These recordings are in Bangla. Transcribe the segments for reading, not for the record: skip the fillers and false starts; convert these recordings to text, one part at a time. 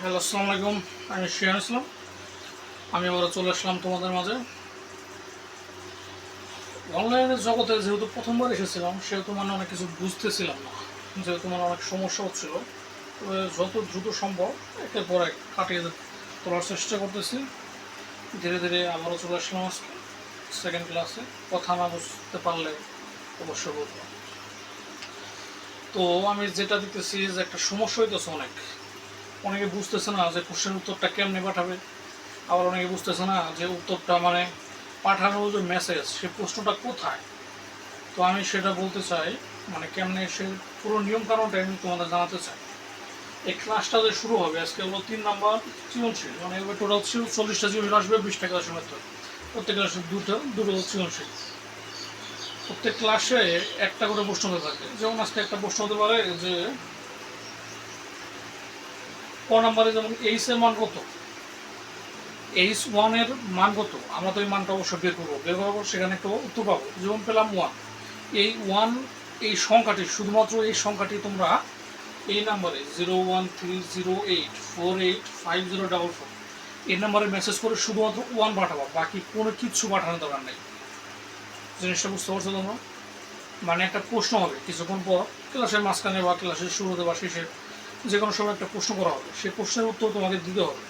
হ্যালো, আসসালামু আলাইকুম। আমি শিয়ান ইসলাম। আমি আবার চলে আসলাম তোমাদের মাঝে। অনলাইনের জগতে যেহেতু প্রথমবার এসেছিলাম, সেহেতু অনেক কিছু বুঝতেছিলাম না, যেহেতু অনেক সমস্যা হচ্ছিল। তবে যত দ্রুত সম্ভব একের পর এক কাটিয়ে তোলার চেষ্টা করতেছি। ধীরে ধীরে আবারও চলে আসলাম আজকে সেকেন্ড ক্লাসে। কথা না বুঝতে পারলে অবশ্যই বলবো। তো আমি যেটা দিতেছি যে একটা সমস্যা হইতেছে অনেকে বুঝতেছে না যে কোশ্চেন উত্তরটা কেমনে পাঠাবে। আবার অনেকে বুঝতেছে না যে উত্তরটা পাঠানোর যে মেসেজ, সে প্রশ্নটা কোথায়। তো আমি সেটা বলতে চাই, কেমনে সে পুরো নিয়মকানুনটা আমি তোমাদের জানাতে চাই। এই ক্লাসটা যে শুরু হবে আজকে হলো 3 নাম্বার সৃজনশীল, এবার টোটাল 40টা সৃজনশীল আসবে, 20টা ক্লাসের মধ্যে। প্রত্যেক ক্লাসে দুটো দুটো সৃজনশীল। প্রত্যেক ক্লাসে একটা করে প্রশ্ন হতে থাকে। যেমন আজকে একটা প্রশ্ন হতে পারে যে ক নাম্বারে, যেমন এইচ এর মান কত, H1 মান কত। আমরা তো এই মানটা অবশ্যই বের করবো, বের করার পর সেখানে একটা উত্তর পাবো। যেমন পেলাম 1। এই 1, এই সংখ্যাটি, শুধুমাত্র এই সংখ্যাটি তোমরা এই নাম্বারে 01308485044 এই নাম্বারে মেসেজ করে শুধুমাত্র 1 পাঠাবো, বাকি কোনো কিচ্ছু পাঠানোর দরকার নেই। জিনিসটা বুঝতে পারছো তোমরা? একটা প্রশ্ন হবে কিছুক্ষণ পর, ক্লাসের মাঝখানে বা ক্লাসের শুরুতে বা শেষে যে কোনো সময় একটা প্রশ্ন করা হবে। সেই প্রশ্নের উত্তর তোমাকে দিতে হবে।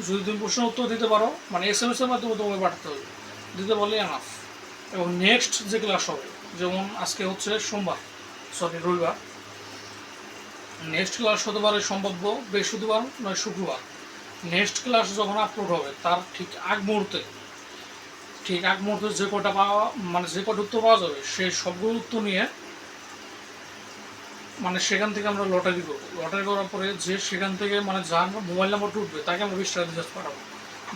যদি তুমি প্রশ্নের উত্তর দিতে পারো, SMS এর মাধ্যমে তোমাকে পাঠাতে হবে, দিতে পারলে এনাফ। এবং নেক্সট যে ক্লাস হবে, যেমন আজকে হচ্ছে রবিবার, নেক্সট ক্লাস হতে পারে সম্ভাব্য বৃহস্পতিবার নয় শুক্রবার। নেক্সট ক্লাস যখন আপলোড হবে তার ঠিক আগ মুহূর্তে যে কটা পাওয়া যে কটা উত্তর পাওয়া যাবে, সেই সবগুলো উত্তর নিয়ে সেখান থেকে আমরা লটারি করবো। লটারি করার পরে যে সেখান থেকে যার মোবাইল নাম্বার উঠবে তাকে আমরা 20 টাকা রিচার্জ পাঠাবো।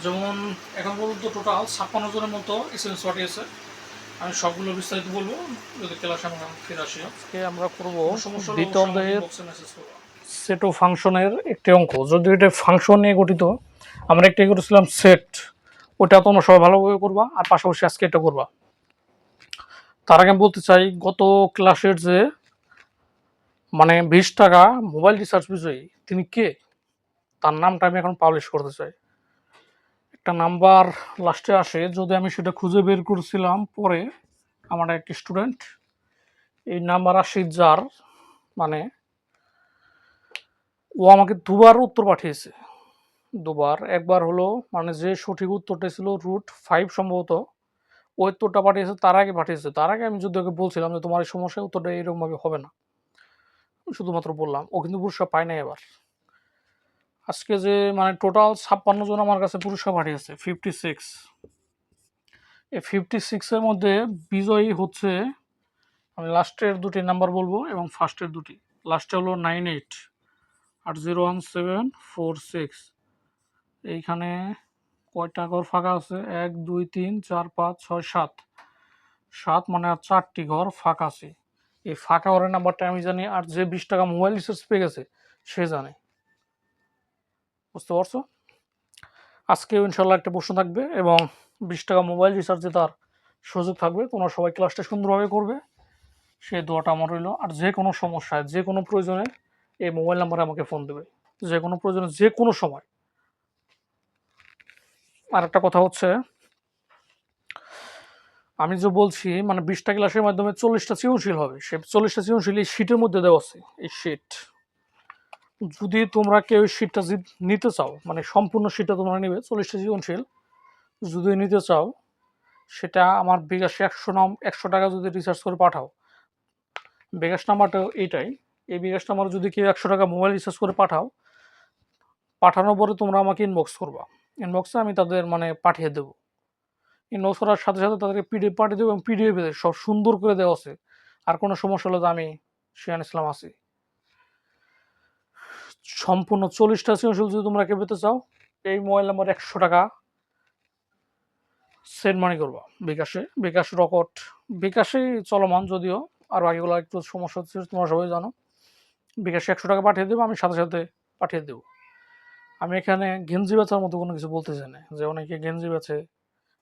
যেমন এখন পর্যন্ত টোটাল 56 জনের মতো SMS পাঠিয়েছে। আমি সবগুলো বিস্তারিত বলবো যদি ক্লাসে আমরা ফিরে আসি। আজকে আমরা করবো দ্বিতীয় অধ্যায়ের সেট ও ফাংশনের একটি অঙ্ক। যদি এটা ফাংশন নিয়ে গঠিত, আমরা একটি করেছিলাম সেট, ওটা তোমরা সবাই ভালোভাবে করবা, আর পাশাপাশি আজকে এটা করবা। তার আগে আমি বলতে চাই, গত ক্লাসের যে 20 টাকা মোবাইল রিচার্জ বিজয়ী, তিনি কে, তার নামটা আমি এখন পাবলিশ করতে চাই। একটা নাম্বার লাস্টে আসে, যদি আমি সেটা খুঁজে বের করেছিলাম পরে, আমার এক স্টুডেন্ট এই নাম্বার আসে যার ও আমাকে দুবার উত্তর পাঠিয়েছে। দুবার, একবার হলো যে সঠিক উত্তরটা ছিল √5 সম্ভবত, ওই উত্তরটা পাঠিয়েছে, তার আগে পাঠিয়েছে। তার আগে আমি যদি ওকে বলছিলাম যে তোমার এই সমস্যা, উত্তরটা এরকমভাবে হবে না, শুধুমাত্র বললাম। ও কিন্তু পুরস্কার পায় নাই। এবার আজকে যে টোটাল 56 জন আমার কাছে পুরস্কার পাঠিয়েছে, 56। এই 56-এর মধ্যে বিজয়ী হচ্ছে, আমি লাস্টের দুটি নাম্বার বলবো এবং ফার্স্টের দুটি। লাস্টে হলো 98 আর 01746। এইখানে কয়টা ঘর ফাঁকা আছে? 1 2 3 4 5 6 7, 7 আর 4টি ঘর ফাঁকা আছে। এই ফাঁকা ঘরের নাম্বারটা আমি জানি, আর যে 20 টাকা মোবাইল রিচার্জ পেয়ে গেছে সে জানে। বুঝতে পারছো? আজকেও ইনশাল্লাহ একটা প্রশ্ন থাকবে এবং 20 টাকা মোবাইল রিচার্জে তার সুযোগ থাকবে। তোমরা সবাই ক্লাসটা সুন্দরভাবে করবে, সেই দোয়াটা আমার রইল। আর যে কোনো সমস্যায়, যে কোনো প্রয়োজনে এই মোবাইল নাম্বারে আমাকে ফোন দেবে, যে কোনো প্রয়োজনে, যে কোনো সময়। আর একটা কথা হচ্ছে, আমি যে বলছি 20টা ক্লাসের মাধ্যমে 40টা সৃজনশীল হবে। সে 40টা সৃজনশীল এই শীটের মধ্যে দেওয়া আছে। এই শীট, যদি তোমরা কেউ শীটটা নিতে চাও, সম্পূর্ণ শীটটা তোমরা নেবে, 40টা সৃজনশীল যদি নিতে চাও, সেটা আমার বিকাশে 100 টাকা যদি রিচার্জ করে পাঠাও। বিকাশ নাম্বারটা এইটাই। এই বিকাশ নাম্বার যদি কেউ 100 টাকা মোবাইল রিচার্জ করে পাঠানোর পরে তোমরা আমাকে ইনবক্স করবা। ইনবক্সে আমি তাদের পাঠিয়ে দেবো। ইনবক্স করার সাথে সাথে তাদেরকে পিডিএফ পাঠিয়ে দেবো এবং পিডিএফে সব সুন্দর করে দেওয়া আছে। আর কোনো সমস্যা হলে তো আমি শিয়ান ইসলাম আছি। সম্পূর্ণ 40টা সৃজনশীল যদি তোমরা কেউ পেতে চাও, এই মোবাইল নাম্বার 100 টাকা সেন্ড মানি করবা বিকাশে। বিকাশ রকট, বিকাশেই চলমান যদিও, আর বাকিগুলো একটু সমস্যা হচ্ছে, তোমরা সবাই জানো। বিকাশে 100 টাকা পাঠিয়ে দেবো, আমি সাথে সাথে পাঠিয়ে দেবো। আমি এখানে গেঞ্জি বেচার মতো কোনো কিছু বলতে চাই না, যে অনেকে গেঞ্জি বেচে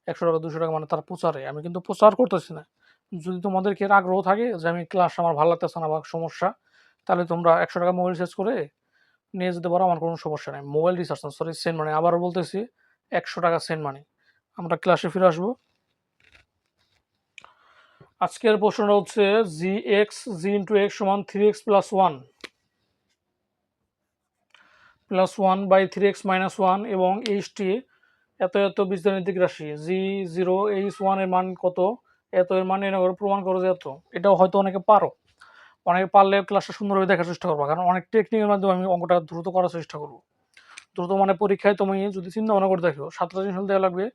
100 টাকা 200 টাকা, তার প্রচারে। আমি কিন্তু প্রচার করতেছি না। যদি তোমাদেরকে এর আগ্রহ থাকে যে আমি ক্লাস আমার ভালো লাগতেছে না বা সমস্যা, তাহলে তোমরা 100 টাকা মোবাইল রিচার্জ করে নিয়ে যেতে পারো, আমার কোনো সমস্যা নেই। মোবাইল রিচার্জ না, সরি, সেন্ড মানি। আবারও বলতেছি, 100 টাকা সেন্ড মানি। আমরা ক্লাসে ফিরে আসবো। আজকের প্রশ্নটা হচ্ছে জি এক্স জি ইন্টু এক্স সমান 3x plus 1 by 3x minus 1 এবং এইচটি এত এত বীজগাণিতিক রাশি জি 0 এইচ 1 এর মান কত, এত এর মান এনে প্রমাণ করো যে এত। এটাও হয়তো অনেকে পারো, অনেকে পারলে ক্লাসটা সুন্দরভাবে দেখার চেষ্টা করবো, কারণ অনেক টেকনিকের মাধ্যমে আমি অঙ্কটা দ্রুত করার চেষ্টা করবো। দ্রুত মানে পরীক্ষায় তুমি যদি চিন্তা ভাবনা করে দেখো 7টা জিনিস দেওয়া লাগবে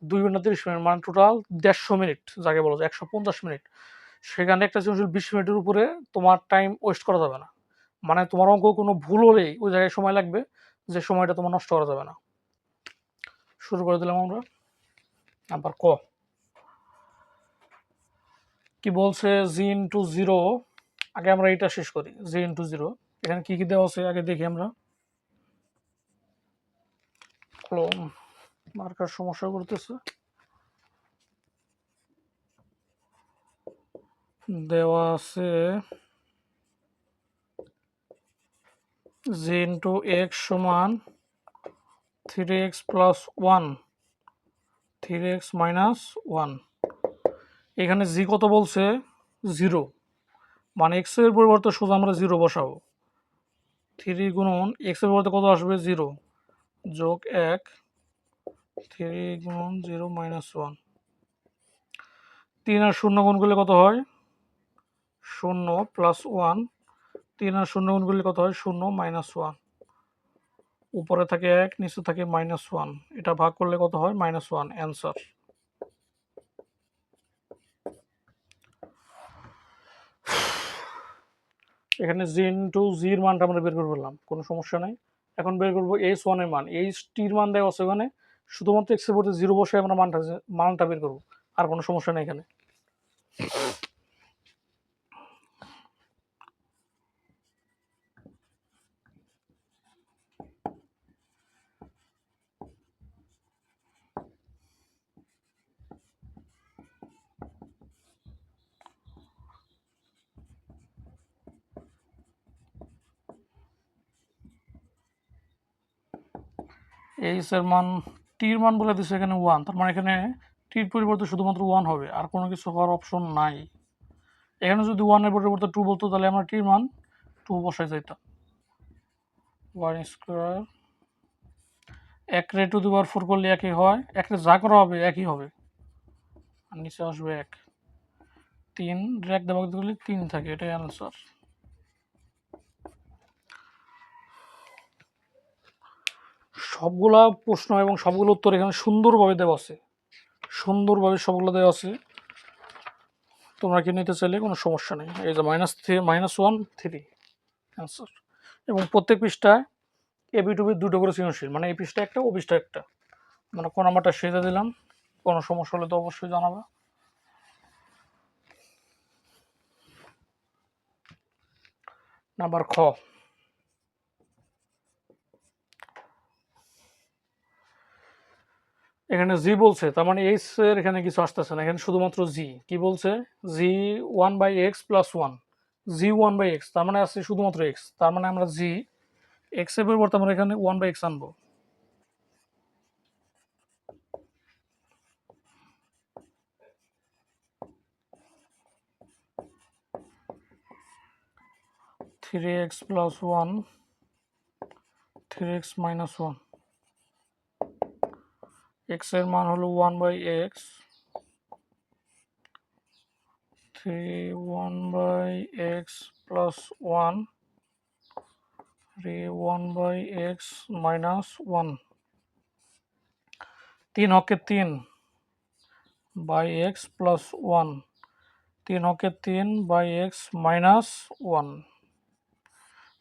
2 ঘন্টা 30 মিনিট, মানে টোটাল 150 মিনিট, যাকে বলো 150 মিনিট। সেখানে একটা জিনিস 20 মিনিটের উপরে তোমার টাইম ওয়েস্ট করা যাবে না। মানে তোমার অঙ্ক কোনো ভুল হলেই ওই জায়গায় সময় লাগবে, যে সময়টা তোমার নষ্ট করা যাবে না। শুরু করে দিলাম আমরা। নাম্বার ক কি বলছে, জি ইন্টু 0। আগে আমরা এটা শেষ করি, জি ইন্টু 0। এখানে কি কি দেওয়া আছে আগে দেখি আমরা। কলম মার্কার সমস্যা করতেছে। দেওয়া আছে জি ইন্টু এক্স সমান 3x প্লাস 1 3x মাইনাস 1। এখানে জি কত বলছে, 0, মানে এক্স এর পরিবর্তে সোজা আমরা 0 বসাবো। 3 গুণন এক্স এর পরিবর্তে কত আসবে, 0 যোগ 1, 3 গুণন 0 মাইনাস 1। 3 আর 0 গুণ করলে কত হয়, 0 প্লাস 1। 3 আর 0 গুণ করলে কত হয়, 0 মাইনাস 1। উপরে থাকে 1, নিচে থাকে মাইনাস 1। এটা ভাগ করলে কত হয়, -1। অ্যান্সার। এখানে জি ইন্টু জির মানটা আমরা বের করে ফেললাম, কোনো সমস্যা নাই। এখন বের করবো এইচ 1 এর মান। এইচ টির মান দেওয়া আছে ওখানে, শুধুমাত্র এক্স এর পরিবর্তে 0 বসে আমরা মানটা বের করবো, আর কোনো সমস্যা নেই এখানে। এইচ এর মান, টির মান বলে দিচ্ছে এখানে 1, তার মানে এখানে টির পরিবর্তে শুধুমাত্র 1 হবে, আর কোনো কিছু হওয়ার অপশন নাই। এখানে যদি 1 এর পরিবর্তে 2 বলতো, তাহলে আমরা টির মান 2 বসাই যাইতাম। 1 স্কোয়ার 1 রে টু দি পাওয়ার 4 করলে একই হয়, 1 রে যা করা হবে একই হবে, আর নিচে আসবে 1। 3 রে 1 দেওয়া করলে 3 থাকে, এটাই অ্যান্সার। সবগুলা প্রশ্ন এবং সবগুলো উত্তর এখানে সুন্দরভাবে দেওয়া আছে, সুন্দরভাবে সবগুলো দেওয়া আছে। তোমরা কি নিতে চাইলে কোনো সমস্যা নেই। এই যে -1 3 অ্যান্সার। এবং প্রত্যেক পৃষ্ঠায় এবি টুবি দুটো করে সৃজনশীল, মানে এই পৃষ্ঠা একটা, ও পৃষ্ঠা একটা। মানে কোন নাম্বারটা সেজে দিলাম, কোনো সমস্যা হলে তো অবশ্যই জানাবা। নাম্বার খ, এখানে জি বলছে, তার মানে এইচ এর এখানে কিছু আসতেছে না, এখানে শুধুমাত্র জি। কি বলছে, জি 1/x প্লাস 1, জি 1/x, তার মানে আছে শুধুমাত্র এক্স, তার মানে আমরা জি এক্স এর পরিবর্তে আমরা এখানে 1/x আনবো। Three x plus 1 3x minus 1। X এর মান হলো 1/x, 1/x plus 1 1/x minus 1। 3 হকে 3/x প্লাস 1, 3 হকে 3/x মাইনাস 1।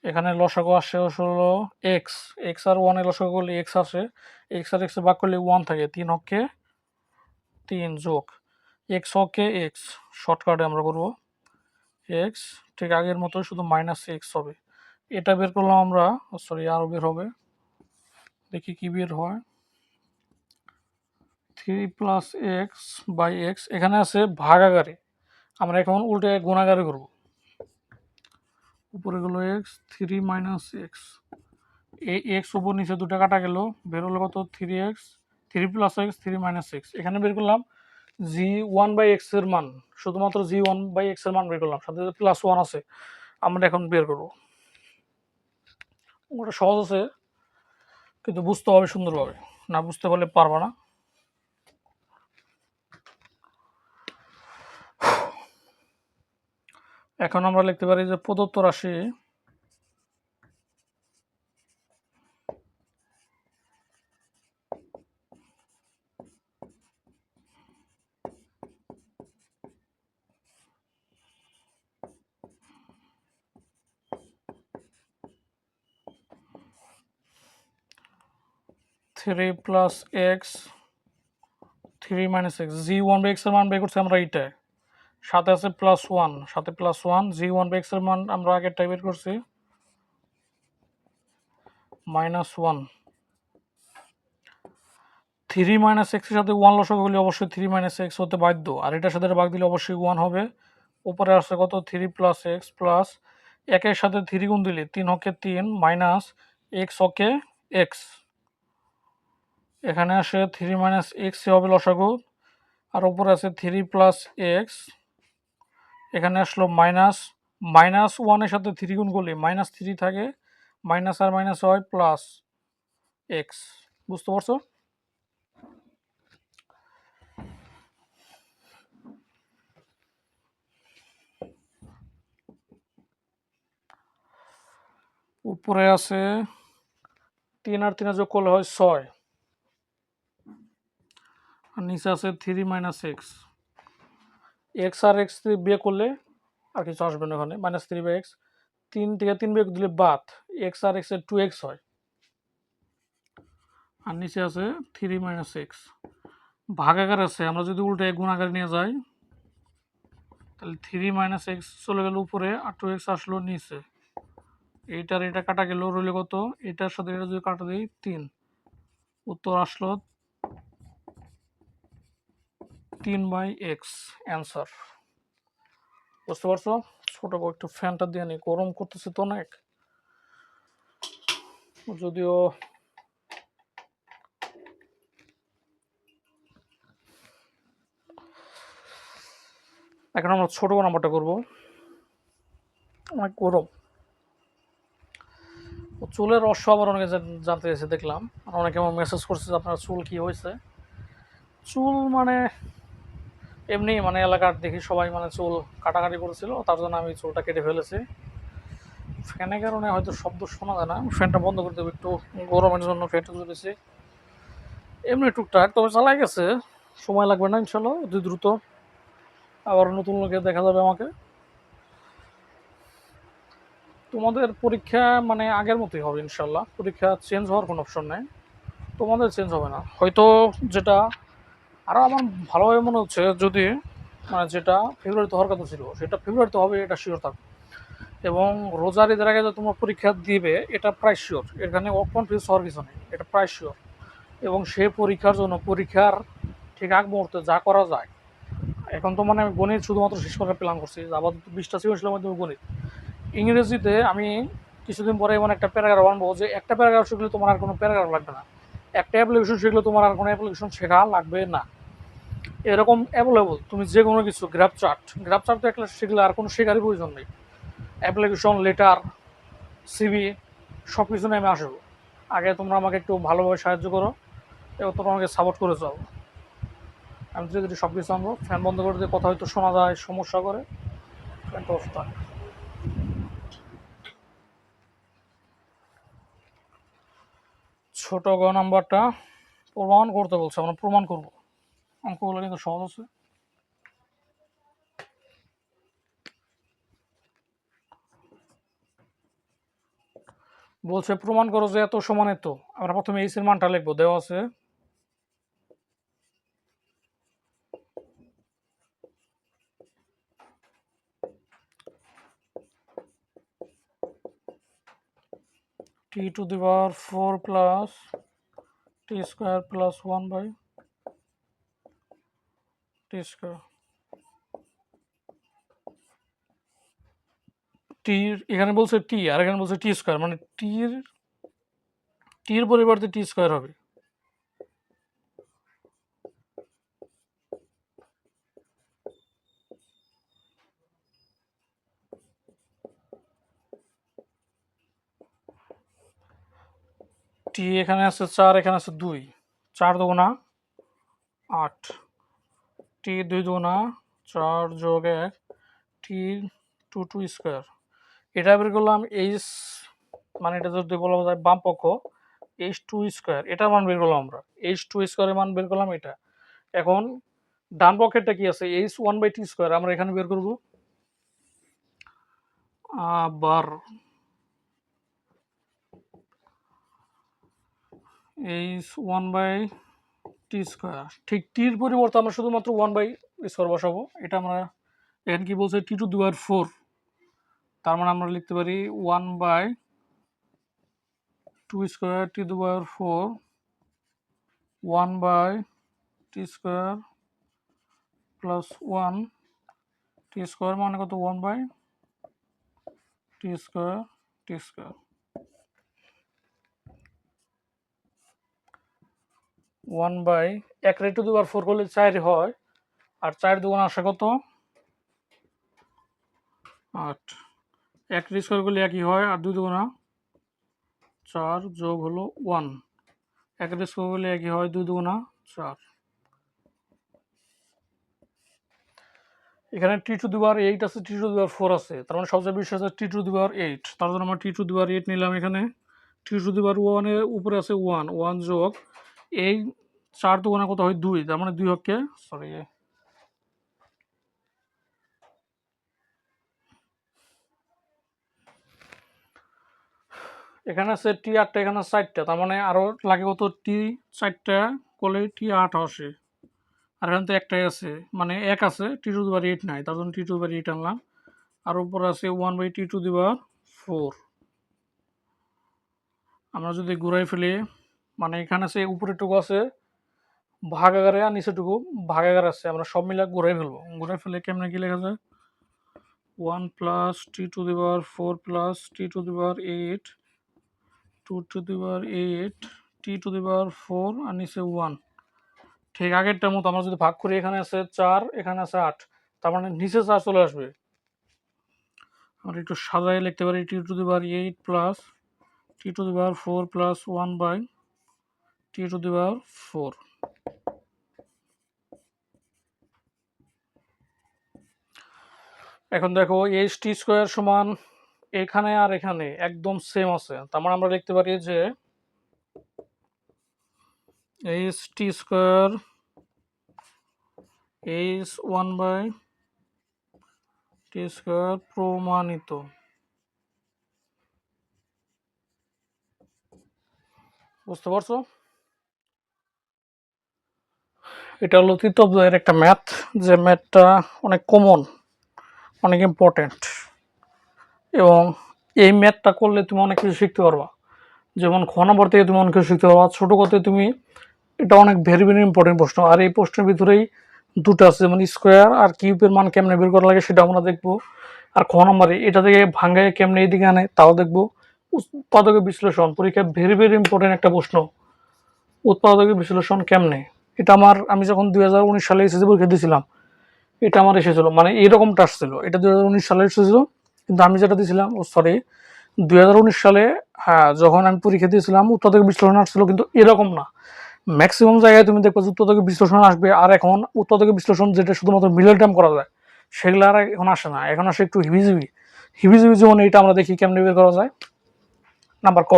এখানে লসাগু আসে হলো এক্স, এক্স আর 1 এর লসাগু করলে এক্স আসে, এক্স আর এক্স ভাগ করলে 1 থাকে। 3 হকে 3 যোগ এক্স হকে এক্স, শর্টকাটে আমরা করব এক্স, ঠিক আগের মতো শুধু মাইনাস এক্স হবে। এটা বের করলাম আমরা, সরি আরও বের হবে, দেখি কি বের হয়। 3 প্লাস এক্স বাই এক্স, এখানে আছে ভাগাকারে, আমরা এখন উল্টে গুণাকারে করব। উপরে গেল এক্স, 3 মাইনাস এক্স, এই এক্স উপর নিচে দুটো কাটা গেল, বের হলো কত 3x, 3 + x 3 - x। এখানে বের করলাম g1/x এর মান, শুধুমাত্র g1/x এর মান বের করলাম, সাথে +1 আছে। আমরা এখন বের করব। ওটা সহজ আছে, কিন্তু বুঝতে হবে সুন্দরভাবে, না বুঝতে পারলে পারবা না। এখন আমরা লিখতে পারি যে প্রদত্ত রাশি three plus x 3 - x, g1/x এর মান বের করছি আমরা এইটা, সাথে আছে +1, সাথে +1, g1/x এর মান আমরা আগেরটাই বের করছি -1। 3 - x এর সাথে 1 লসাগু হলে অবশ্যই 3 - x হতে বাধ্য, আর এটার সাথে ভাগ দিলে অবশ্যই 1 হবে। উপরে আসছে কত 3 + x প্লাস 1 এর সাথে 3 গুণ দিলে 3 হকে 3 মাইনাস x হকে x, এখানে আসে 3 - x হবে লসাগু, আর উপরে আছে 3 + x, এখানে আসলো -1 এর সাথে 3 গুণ করলে -3 থাকে, মাইনাস আর মাইনাস হয় প্লাস x। বুঝতে পারছো? উপরে আছে 3 আর 3 যোগ করলে হয় 6, আর নিচে আছে 3 - x। x আর x বিয়ে করলে আর কিছু আসবে না, ওখানে -3/x, 3 থেকে 3 বিয়োগ দিলে বাদ, x আর x এর 2x হয়, আর নিচে আছে 3 - x। ভাগাকার আছে, আমরা যদি উল্টে গুণাকার নিয়ে যাই তাহলে 3 - x চলে গেল উপরে, আর 2x আসলো নিচে, এইটার এটা কাটা গেল, রইল কত, এটার সাথে এটা যদি কাটা দিই 3, উত্তর আসলো 3/x অ্যান্সার। বুঝতে পারছো? ছোট বউ একটু ফ্যানটা দিয়ে নি, গরম করতেছে তো অনেক, যদিও এখন আমরা ছোট নাম্বারটা করবো, অনেক গরম। চুলের রস আবার অনেকে জানতে চাইছে দেখলাম, আর অনেকে আমার মেসেজ করছে যে আপনার চুল কি হয়েছে। চুল মানে এমনি মানে এলাকার দেখি সবাই মানে চুল কাটাকাটি করেছিল, তার জন্য আমি চুলটা কেটে ফেলেছি। ফ্যানের কারণে হয়তো শব্দ শোনা যায় না, ফ্যানটা বন্ধ করে দেবো একটু, গরমের জন্য ফ্যানটা চলেছে এমনি টুকটাক, তবে চালাই গেছে, সময় লাগবে না ইনশাল্লাহ, অতি দ্রুত আবার নতুন লোকে দেখা যাবে আমাকে। তোমাদের পরীক্ষা মানে আগের মতোই হবে ইনশাল্লাহ, পরীক্ষা চেঞ্জ হওয়ার কোনো অপশন নেই, তোমাদের চেঞ্জ হবে না হয়তো। যেটা আরও আমার ভালোভাবে মনে হচ্ছে, যদি মানে যেটা ফেব্রুয়ারিতে হওয়ার কথা ছিল সেটা ফেব্রুয়ারিতে হবে, এটা শিওর থাকবে। এবং রোজার ঈদের আগে যে তোমরা পরীক্ষা দিবে এটা প্রায় শিওর, এখানে কনফিউজ হওয়ার কিছু নেই, এটা প্রায় শিওর। এবং সে পরীক্ষার জন্য পরীক্ষার ঠিক আগ মুহূর্তে যা করা যায়, এখন তো মানে গণিত শুধুমাত্র শেষ করার প্ল্যান করছি, আপাতত 20টা সৃজনশীলের মাধ্যমে গণিত। ইংরেজিতে আমি কিছুদিন পরে এমন একটা প্যারাগ্রাফ আনবো যে একটা প্যারাগ্রাফ শিখলে তোমার আর কোনো প্যারাগ্রাফ লাগবে না, একটা অ্যাপ্লিকেশন শিখলে তোমার আর কোনো অ্যাপ্লিকেশন শেখা লাগবে না, এরকম অ্যাভেলেবল। তুমি যে কোনো কিছু গ্রাফ চার্ট একটা শিখলে আর কোনো শেখারই প্রয়োজন নেই, অ্যাপ্লিকেশন, লেটার, সিভি সব কিছু নিয়ে আমি আসবো। আগে তোমরা আমাকে একটু ভালোভাবে সাহায্য করো এবং তোমরা আমাকে সাপোর্ট করে যাও। আমি ধীরে ধীরে সব কিছু আনবো। ফ্যান বন্ধ করে দিয়ে কথা হয়তো শোনা যায়, সমস্যা করে, ফ্যানটা অফ থাকে। ছোট গ নাম্বারটা প্রমাণ করতে বলছে, আমরা প্রমাণ করবো, অঙ্কগুলো কিন্তু সহজ আছে। বলছে প্রমাণ করো যে এত সমান এত, আমরা প্রথমে এইচ এর মানটা লিখবো, দেওয়া আছে t⁴ plus t² plus 1/t²। টি এখানে বলছে টি, আর এখানে বলছে t², মানে টির টির পরিবর্তে টি স্কোয়ার হবে। টি এখানে আছে 4, এখানে আছে 2, 4 দুগুণা 8, টি 2 দুগুণা 4 যোগ 1, টি 2 স্কোয়ার। এটা বের করলাম এইচ, মানে এটা যদি বলা যায় বাম পক্ষ, h2 স্কোয়ার, এটার মান বের করলাম আমরা, h2 স্কোয়ারের মান বের করলাম এটা। এখন ডান পক্ষেরটা কি আছে, h1/t স্কোয়ার, আমরা এখানে বের করব। আবার h1/t স্কোয়ার, ঠিক টির পরিবর্তে আমরা শুধুমাত্র 1/স্কোয়ার বসাবো। এটা আমরা এখানে কি বলছে, t⁴, তার মানে আমরা লিখতে পারি 1/2 square t⁴, 1/t square plus 1 টি স্কোয়ার, মানে কত, 1/t স্কোয়ার টি স্কোয়ার। 1/1 করলে 4 হয়, আর 4 দুগুণ আসে কত, 8। 1 স্কোয়ার করলে 1 হয়, আর 2 দুগুণা 4 যোগ হলো 1, 1 স্কোয়ার করলে 1 হয়, 2 দুগুণা 4। এখানে t⁸ আছে, t⁴ আছে, তার মানে সবচেয়ে বেশি আছে t⁸, তার জন্য আমরা t⁸ নিলাম। এখানে t⁴ এর উপরে আছে 1, 1 যোগ এই 4 দুগুণা কত হয়, 2, তার মানে 2 হচ্ছে, সরি, এখানে আছে t8টা, এখানে 4টা, তার মানে আরো লাগে কত, t4টা করলে t8 আসে, আর এখানে তো একটাই আছে, মানে 1 আছে, t⁸ নাই, তার জন্য t⁸ আনলাম। আর উপরে আছে 1/t⁴। আমরা যদি ঘুরাই ফেলি, মানে এখানে আছে উপরেরটুকু আছে ভাগাগারে, আর নিচেটুকু ভাগাগার আছে, আমরা সব মিলে ঘুরাই ফেলবো। ঘুরাই ফেলে কেমনে কি লেখা যায়, 1 + t⁴ প্লাস t⁸, 2⁸ t⁴ আর নিচে 1, ঠিক আগেরটার মতো। আমরা যদি ভাগ করি, এখানে আছে 4, এখানে আছে 8, তার মানে নিচে 4 চলে আসবে। আমরা একটু সাজায় লিখতে পারি t⁸ plus t⁴ plus 1/t⁴। এখন দেখো h² সমান এখানে আর এখানে একদম সেম আছে, তার মানে আমরা লিখতে পারি যে h² h1/t² প্রমাণিত। বুঝতে পারছো? এটা হলো তৃতীয় অধ্যায়ের একটা ম্যাথ, যে ম্যাথটা অনেক কমন, অনেক ইম্পর্টেন্ট, এবং এই ম্যাথটা করলে তুমি অনেক কিছু শিখতে পারবা। যেমন খ নম্বর থেকে তুমি অনেক কিছু শিখতে পারবা, ছোটো কথায় তুমি, এটা অনেক ভেরি ভেরি ইম্পর্টেন্ট প্রশ্ন। আর এই প্রশ্নের ভিতরেই দুটো আছে, যেমন স্কোয়ার আর কিউবের মান কেমনে বের করা লাগে সেটা আমরা দেখবো। আর খ নম্বরে এটা থেকে ভাঙ্গায় কেমনে এদিকে আনে তাও দেখবো। উৎপাদকের বিশ্লেষণ, পরীক্ষায় ভেরি ভেরি ইম্পর্টেন্ট একটা প্রশ্ন, উৎপাদকের বিশ্লেষণ কেমনে। এটা আমি যখন 2019 সালে এসএসসি পরীক্ষা দিয়েছিলাম, এটা আমার এসেছিল, মানে এরকমটা আসছিল। এটা 2019 সালে এসেছিল, কিন্তু আমি যেটা দিয়েছিলাম, সরি, 2019 সালে, হ্যাঁ, যখন আমি পরীক্ষা দিয়েছিলাম উৎপাদকের বিশ্লেষণ আসছিল, কিন্তু এরকম না। ম্যাক্সিমাম জায়গায় তুমি দেখবে উৎপাদকের বিশ্লেষণ আসবে, আর এখন উৎপাদকের বিশ্লেষণ যেটা শুধুমাত্র মিডল টার্ম করা যায়, সেগুলো আর এখন আসে না, এখন আসে একটু হিবিজিবি। হিবিজিবি যেমন এইটা আমরা দেখি কেমনে বের করা যায়। নাম্বার ক,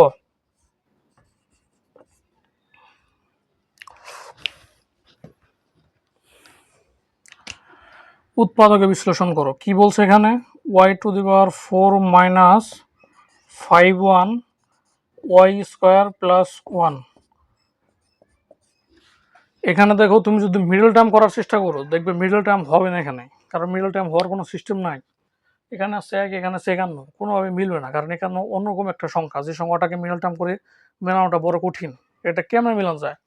উৎপাদকে বিশ্লেষণ করো। কি বলছে এখানে, y⁴ মাইনাস 5(1) y² প্লাস 1। এখানে দেখো, তুমি যদি মিডল টার্ম করার চেষ্টা করো, দেখবে মিডল টার্ম হবে না এখানে, কারণ মিডল টার্ম হওয়ার কোনো সিস্টেম নাই। এখানে আছে 1, এখানে আছে 51, কোনোভাবে মিলবে না, কারণ এখানে অন্যরকম একটা সংখ্যা, যে সংখ্যাটাকে মিডল টার্ম করে মেলানোটা বড় কঠিন। এটা কেমন মেলানো যায়,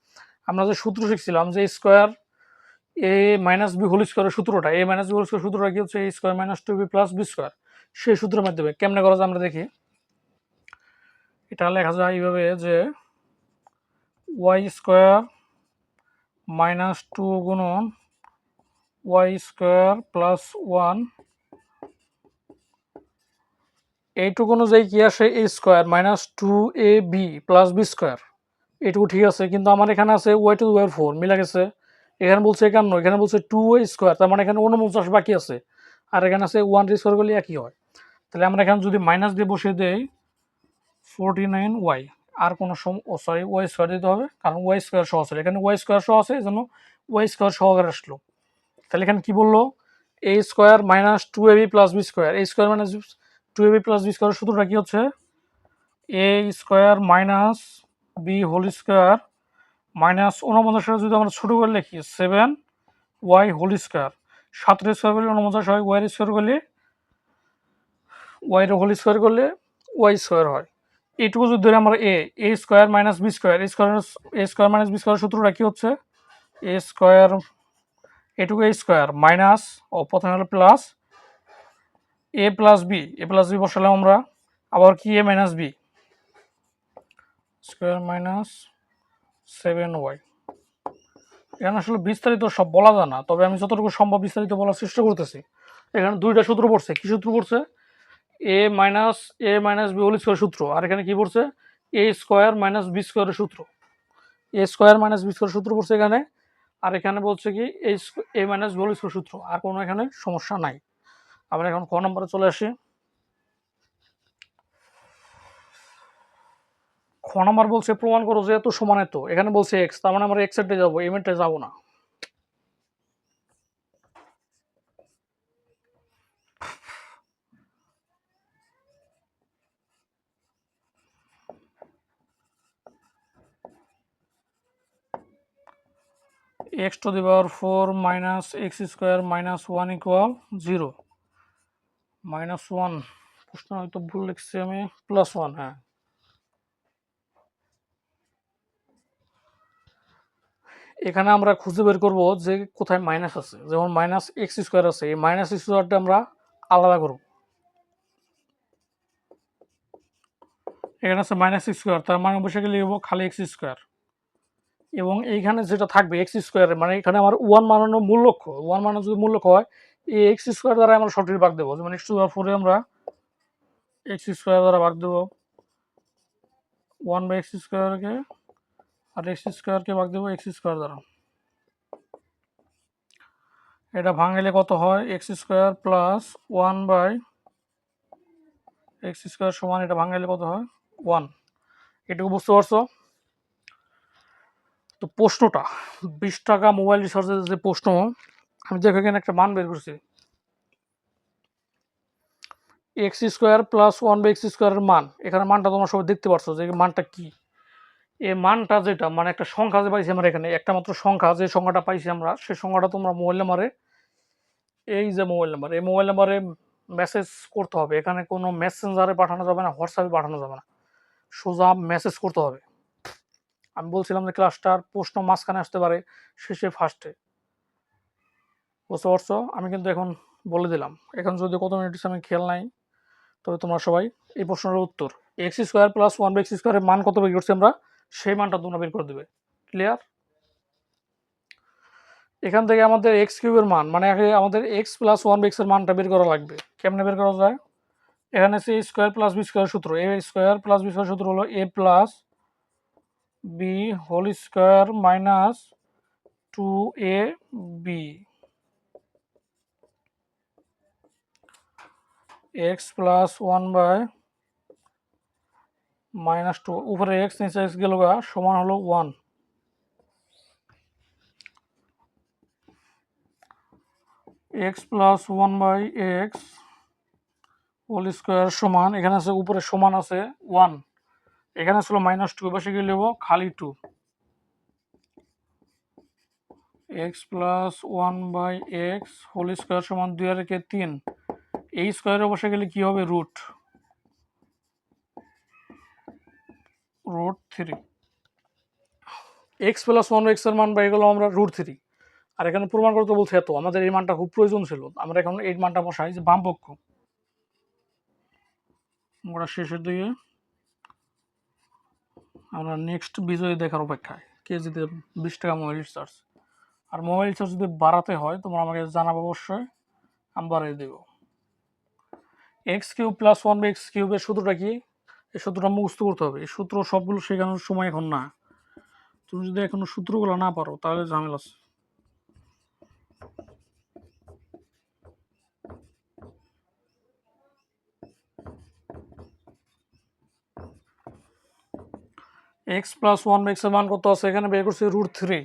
আমরা যে সূত্র শিখছিলাম, যে square a minus B whole স্কোয়ারের সূত্রটা, a minus B whole square সূত্রটা কি হচ্ছে, a² - 2b + b², সেই সূত্রের মাধ্যমে কেমনে করা যায় আমরা দেখি। এটা লেখা যায় এইভাবে, যে ওয়াই স্কোয়ার মাইনাস 2 গুণন ওয়াই স্কোয়ার প্লাস 1, এইটুকু অনুযায়ী কি আসে A square minus 2ab plus B square. এইটুকু ঠিক আছে, কিন্তু আমার এখানে আছে ওয়াই টু ওয়াই 4 মিলা গেছে। এখানে বলছে 51, এখানে বলছে 2a স্কোয়ার, তার মানে এখানে 49 বাকি আছে। আর এখানে আছে 1 স্কোয়ার করলে একই হয়। তাহলে আমরা এখানে যদি মাইনাস দিয়ে বসিয়ে দেই 49y, আর কোনো সরি ওয়াই স্কোয়ার দিতে হবে, কারণ ওয়াই স্কোয়ার সহ আছে, এখানে ওয়াই স্কোয়ার সহ আছে, এই জন্য ওয়াই স্কোয়ার সহকারে আসলো। তাহলে এখানে কি বললো, A square minus 2ab plus B square, A square minus 2ab plus B স্কোয়ারের সূত্রটা কি হচ্ছে A square minus B whole square minus 49 যদি আমরা ছোটো করে লিখি 7y হোল স্কোয়ার, 7 স্কোয়ার করলে 49 হয়, ওয়াই স্কোয়ার করলে ওয়াই হোল স্কোয়ার করলে ওয়াই স্কোয়ার হয়। এইটুকু যদি ধরে আমরা এ square minus B square, A square minus B square সূত্রটা কি হচ্ছে এ স্কোয়ার, এটুকু এ স্কোয়ার মাইনাস ও প্রথমে হলো plus A plus B, A plus B বসালাম আমরা, আবার কি A minus B square minus 7y। এখানে আসলে বিস্তারিত সব বলা যায় না, তবে আমি যতটুকু সম্ভব বিস্তারিত বলার চেষ্টা করতেছি। এখানে দুইটা সূত্র পড়ছে, কি সূত্র পড়ছে এ মাইনাস বি হোল স্কোয়ার সূত্র, আর এখানে কি পড়ছে এ স্কোয়ার মাইনাস বি স্কোয়ারের সূত্র, A square minus B square সূত্র পড়ছে এখানে। আর এখানে বলছে কি A minus B whole square সূত্র, আর কোনো এখানে সমস্যা নাই। আমরা এখন ক নম্বরে চলে আসি। খ নম্বর বলছে প্রমাণ করো যে এত সমান এত, এখানে বলছে এক্স, তার মানে আমরা এক্স এর যাবো, এম এর যাবো না। x to the power 4 minus x square minus 1 equal 0 minus 1, প্রশ্ন হয়তো ভুল লিখছি আমি, প্লাস 1। হ্যাঁ, এখানে আমরা খুঁজে বের করব যে কোথায় মাইনাস আছে, যেমন মাইনাস এক্স স্কোয়ার আছে, এই মাইনাস স্কোয়ারটা আমরা আলাদা করব। এখানে আছে মাইনাস স্কোয়ার, তার মানে বসে গেলে লিখব খালি এক্স স্কোয়ার, এবং এইখানে যেটা থাকবে এক্স স্কোয়ার, মানে এখানে আমার ওয়ান মানানো মূল লক্ষ্য, ওয়ান মানানো যদি মূল লক্ষ্য হয় এই এক্স স্কোয়ার দ্বারা আমরা সঠিক ভাগ দেবো, যেমন এক্স টু পাওয়ার 4 আমরা এক্স স্কোয়ার দ্বারা ভাগ দেবো 1 বাই এক্স স্কোয়ারকে, আর এক্স স্কোয়ারকে ভাগ দেবো এক্স স্কোয়ার দ্বারা। এটা ভাঙলে কত হয় X square plus 1 by X square সমান, এটা ভাঙলে কত হয় 1। এটুকু বুঝতে পারছো? তো প্রশ্নটা 20 টাকা মোবাইল রিচার্জের যে প্রশ্ন, আমি দেখো এখানে একটা মান বের করছি X square plus 1 by X স্কোয়ারের মান, এখানে মানটা তোমরা সবাই দেখতে পাচ্ছ যে মানটা কি, এই মানটা যেটা মানে একটা সংখ্যা যে পাইছি আমরা, এখানে একটা মাত্র সংখ্যা, যে সংখ্যাটা পাইছি আমরা সেই সংখ্যাটা তোমরা মোবাইল নাম্বারে, এই যে মোবাইল নাম্বার, এই মোবাইল নাম্বারে মেসেজ করতে হবে। এখানে কোনো মেসেঞ্জারে পাঠানো যাবে না, হোয়াটসঅ্যাপে পাঠানো যাবে না, সোজা মেসেজ করতে হবে। আমি বলছিলাম যে ক্লাসটার প্রশ্ন মাঝখানে আসতে পারে, শেষে ফার্স্টে, বুঝতে পারছো? আমি কিন্তু এখন বলে দিলাম, এখন যদি কত মিনিট আমি খেয়াল নাই, তবে তোমরা সবাই এই প্রশ্নের উত্তর X square plus 1 by X স্কোয়ারের মান কত বের করছি আমরা, সেই মানটা তোমরা বের করে দেবে। ক্লিয়ার? এখান থেকে আমাদের এক্স কিউবের মান, মানে আগে আমাদের এক্স প্লাস 1 বাই এক্স এর মানটা বের করা লাগবে। কেমনে বের করা যায়, এখানে আছে স্কোয়ার প্লাস বি স্কোয়ার সূত্র, A square plus B square সূত্র হলো A plus B whole square minus 2ab x plus 1 by minus 2, উপরে এক্স নিচে এক্স গেল গা, সমান হলো 1। X plus 1 by X whole square সমান, এখানে আছে উপরে সমান আছে 1, এখানে ছিল মাইনাস 2, বসে গিয়ে নেব খালি 2, X plus 1 by X whole square সমান 2 আর 3, এই স্কোয়ারে বসে গেলে কি হবে রুট 3, এক্স প্লাস 1 এক্স এর মান পাই গেল আমরা √3। আর এখানে প্রমাণ করতে বলছে এত, আমাদের এই মানটা খুব প্রয়োজন ছিল, আমরা এখন এই মানটা বসাই যে বাম পক্ষ, আমরা শেষের দিকে আমরা নেক্সট বিজয়ী দেখার অপেক্ষায়। কেজিতে 20 টাকা মোবাইল রিচার্জ। আর মোবাইল রিচার্জ যদি বাড়াতে হয় তোমরা আমাকে জানাবো অবশ্যই, আমি বাড়িয়ে দেবো। X cube plus one by X কিউবের সূত্রটা কি? এই সূত্রটা মুখস্থ করতে হবে। এই সূত্র সবগুলো শেখানোর সময় এখন না। তুমি যদি এখনো সূত্রগুলো না পারো তাহলে ঝামেলা আছে। X plus one by X এর মান কত আছে? এখানে বের করছি √3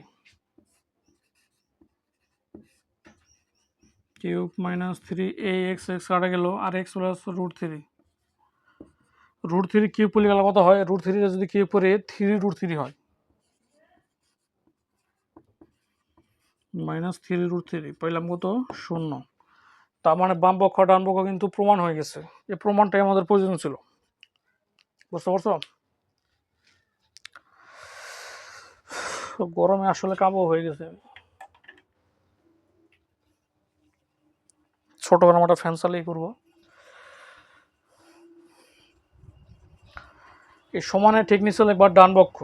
কিউব মাইনাস 3 এ এক্স এক্স কাটা গেল, আর এক্স প্লাস √3 কিউব করলে গেলে কত হয়? √3 যদি কিউব করে 3√3 হয়, মাইনাস 3√3 পাইলাম কত? 0। তার মানে বাম পক্ষ ডান পক্ষ কিন্তু প্রমাণ হয়ে গেছে। এই প্রমাণটাই আমাদের প্রয়োজন ছিল। বুঝতে পারছো? গরমে আসলে কাবু হয়ে গেছে। ছোট করে আমরা ফ্যান চালিয়ে করবো। এই সমানের ঠিক নিচে লিখবা ডান পক্ষ,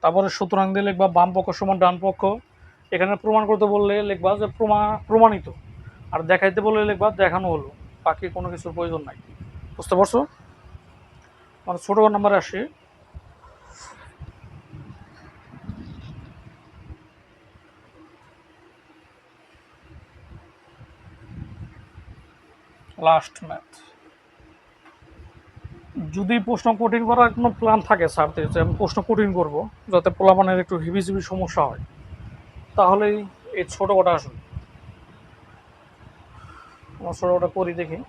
তারপরে সুতরাং দিয়ে লিখবা বাম পক্ষ সমান ডান পক্ষ। এখানে প্রমাণ করতে বললে লিখবা যে প্রমাণিত, আর দেখাইতে বললে লিখবা দেখানো হলো। বাকি কোনো কিছুর প্রয়োজন নাই। বুঝতে পারছো? মানে ছোট নাম্বারে আসি। Last math. যদি প্রশ্ন কঠিন করার কোনো প্ল্যান থাকে স্যারদের যে আমি প্রশ্ন কঠিন করব যাতে পোলাপানের একটু হিবিজিবি সমস্যা হয়, তাহলেই এই ছোট কটা আসবে। আমরা ছোট কটা করি দেখি।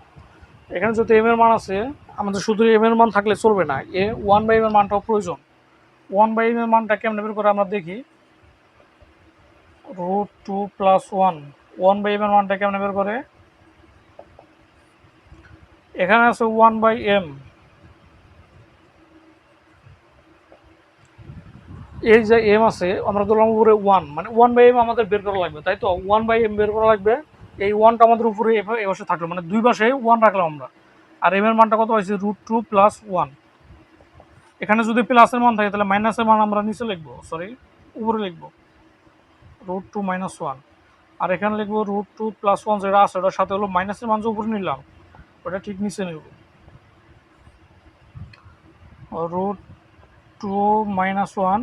এখানে যদি এম এর মান আছে, আমাদের শুধু এম এর মান থাকলে চলবে না, এ 1/m এর মানটাও প্রয়োজন। 1/m এর মানটা কেমনে বের করে আমরা দেখি। √2 প্লাস 1, 1/m এর মানটা কেমনে বের করে? এখানে আছে 1/m, এই যে এম আছে আমরা ধরলাম উপরে 1, মানে 1/m আমাদের বের করা লাগবে, তাই তো? 1/m বের করা লাগবে। এই 1টা আমাদের উপরে এ পাশে থাকলো, মানে দুই পাশে 1 রাখলাম আমরা। আর এম এর মানটা কত হয়েছে? √2 প্লাস 1। এখানে যদি প্লাসের মান থাকে তাহলে মাইনাসের মান আমরা নিচে লিখবো, সরি উপরে লিখবো, √2 মাইনাস 1। আর এখানে লিখবো √2 প্লাস 1 যেটা আছে ওটার সাথে হলো মাইনাসের মান যে উপরে নিলাম ওটা ঠিক নিচে নেব, √2 minus 1।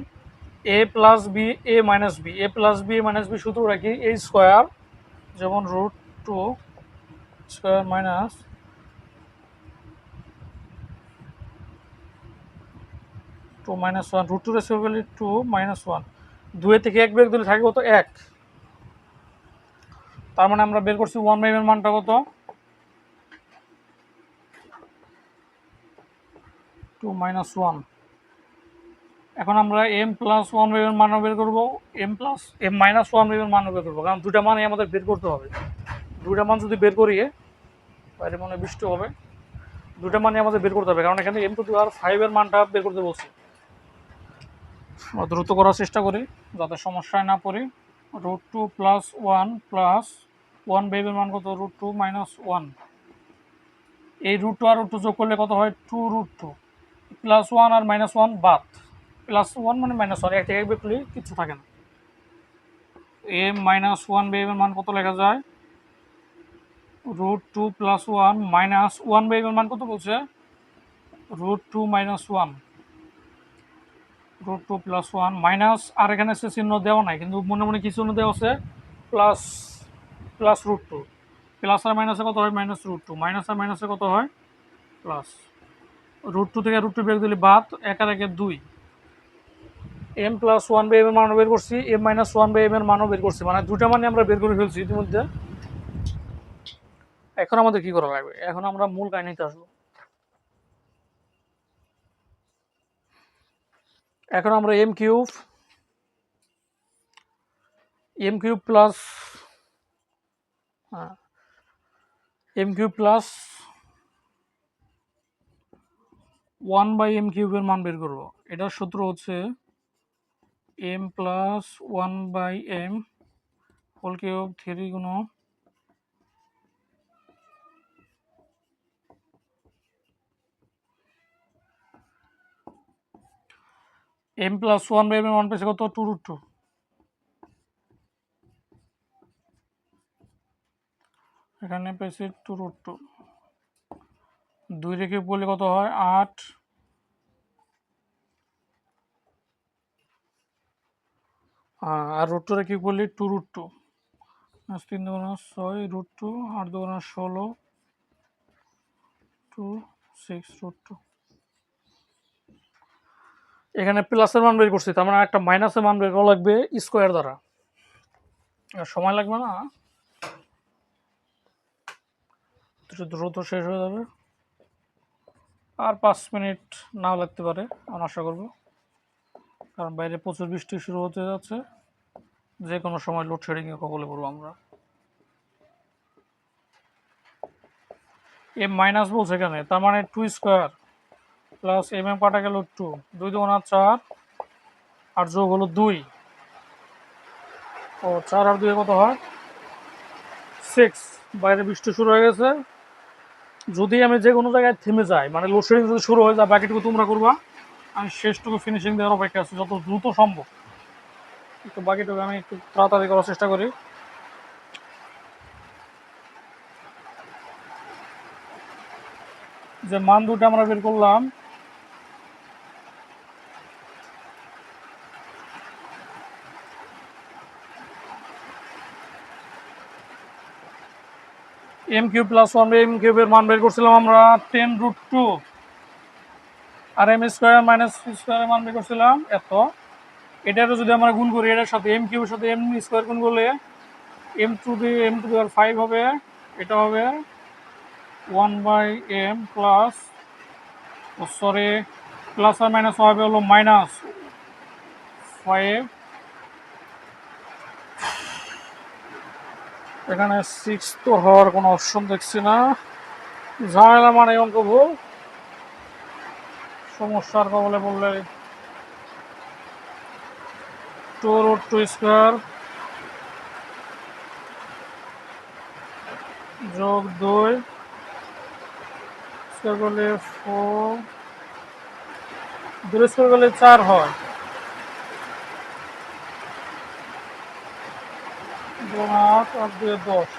A plus B A minus B, A plus B A minus B সূত্র রাখি এ স্কোয়ার, যেমন √2 স্কোয়ার মাইনাস 2 মাইনাস 1, √2 রেসিও গেলে 2 মাইনাস 1, 2 থেকে 1 বের দিলে থাকে কত? 1। তার মানে আমরা বের করছি 1/m এর মানটা কত? 2 মাইনাস 1। এখন আমরা m প্লাস 1/m এর মানও বের করবো, m মাইনাস 1/m এর মানও বের করবো, কারণ দুটা মানই আমাদের বের করতে হবে। দুইটা মান যদি বের করি, বাইরে মনে বৃষ্টি হবে, দুটা মানই আমাদের বের করতে হবে, কারণ এখানে m⁵ এর মানটা বের করতে বলছি। দ্রুত করার চেষ্টা করি যাতে সমস্যায় না পড়ি। √2 প্লাস 1 প্লাস 1/m এর মান কত? √2 মাইনাস 1। এই √2 আর √2 যোগ করলে কত হয়? 2√2 প্লাস 1 আর মাইনাস 1 বাদ, প্লাস 1 মানে মাইনাস 1, এক থেকে বের করলে কিছু থাকে না। m মাইনাস 1/m এর মান কত লেখা যায়? √2 প্লাস 1 মাইনাস 1/m এর মান কত বলছে? √2 মাইনাস 1, √2 প্লাস 1 মাইনাস, আর এখানে সে চিহ্ন দেওয়া নাই কিন্তু মনে মনে কি চিহ্ন দেওয়া আছে? Plus, plus √2। প্লাস আর মাইনাসে কত হয়? মাইনাস √2, মাইনাস আর মাইনাসে কত হয়? প্লাস। √2 থেকে √2 বের দিলে বাদ, 1 আর 1 2। m প্লাস 1/m এর মানও বের করছি, m মাইনাস 1/m এর মানও বের করছি, মানে দুটা মানে আমরা বের করে ফেলছি ইতিমধ্যে। এখন আমাদের কি করা লাগবে? এখন আমরা মূল কাহিনীতে আসবো। এখন আমরা m cube plus m cube plus 1/m cube এর মান বের করবো। এটার সূত্র হচ্ছে m plus 1/m whole cube 3 গুণ M plus one by M এর মান পেয়েছে কত, 2√2। এখানে পেয়েছি 2√2, 2 রেখে বললে কত হয় 8, আর √2 রেখে বললি 2√2, 3 2 6 √2, 8 2 16, 2 6 √2। এখানে প্লাসের মান বের করছি, তার মানে একটা মাইনাসের মান বের করা লাগবে স্কোয়ার দ্বারা, সময় লাগবে না, দ্রুত শেষ হয়ে যাবে, আর 5 মিনিট নাও লাগতে পারে আমি আশা করব, কারণ বাইরে প্রচুর বৃষ্টি শুরু হতে যাচ্ছে, যে কোনো সময় লোডশেডিংয়ে কবলে পড়বো আমরা। এম মাইনাস বলছে এখানে, তার মানে 2 স্কোয়ার প্লাস এম এম কাটা গেল 2, 2 2 4, আর যোগ হলো 2, ও 4 আর 2 কত হয় 6। বাইরে বৃষ্টি শুরু হয়ে গেছে, যদি আমি যে কোনো জায়গায় থেমে যাই, মানে লোডশেডিং যদি শুরু হয়ে যায়, বাকিটুকু তোমরা করবা, আমি শেষটুকু ফিনিশিং দেওয়ার অপেক্ষা আছি যত দ্রুত সম্ভব। একটু বাকিটুকু আমি একটু তাড়াতাড়ি করার চেষ্টা করি। যে মান দুটো আমরা বের করলাম, এম কিউব প্লাস 1 এম কিউবের মান বের করছিলাম আমরা 10√2, আর এম স্কোয়ার মাইনাস স্কোয়ারের মান বের করছিলাম এত। এটারও যদি আমরা গুণ করি, এটার সাথে এম কিউবের সাথে এম স্কোয়ার গুণ করলে এম টু দি 5 হবে, এটা হবে 1/m প্লাস, সরি, প্লাস আর মাইনাস হবে হলো -5, এখানে 6 তো হওয়ার কোনো অপশন দেখছি না, ঝামেলা মানে অঙ্ক ভুল, সমস্যার কবলে বললে 2√2 স্কোয়ার যোগ 2 স্কোয়ার করলে 4, 2 স্কোয়ার করলে 4 হয়, 2 8 আর 2 10।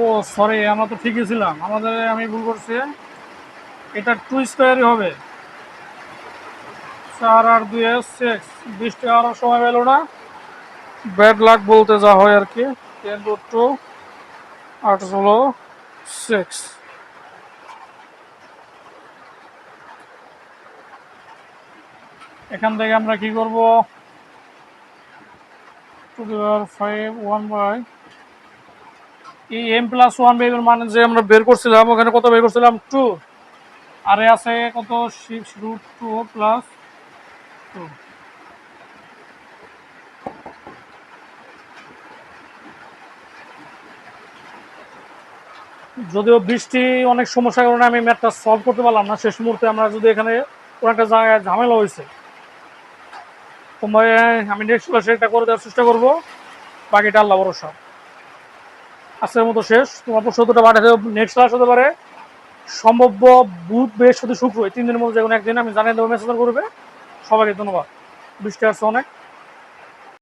ও সরি, আমরা তো ঠিকই ছিলাম, আমাদের আমি ভুল করছি, এটা 2 স্কোয়ারই হবে, 4 আর 2 6, বৃষ্টি আরও সময় পেল না, ব্যাড লাক বলতে যা হয় আর কি। 10√2 8 হলো 6, এখান থেকে আমরা কি করব, 2^5 1 এই এম প্লাস 1 এর মানে যে আমরা বের করছিলাম, ওখানে কত বের করছিলাম 2, আর এ আছে কত 6√2 প্লাস 2। যদিও বৃষ্টি অনেক সমস্যার কারণে আমি ম্যাথটা সলভ করতে পারলাম না শেষ মুহূর্তে, আমরা যদি এখানে কোনো একটা জায়গায় ঝামেলা হয়েছে, তোমরা আমি নেক্সট ক্লাসে এটা করে দেওয়ার চেষ্টা করবো, বাকিটা আল্লাহ ভরসা। আজকের মতো শেষ, তোমার প্রশ্নটা পাঠাতে নেক্সট ক্লাস হতে পারে সম্ভাব্য বুধ বৃহস্পতি শুক্র, এই 3 দিনের মধ্যে যে কোনো একদিন আমি জানিয়ে দেবো, মেসেজ করবে। সবাইকে ধন্যবাদ, বৃষ্টি আসছে অনেক।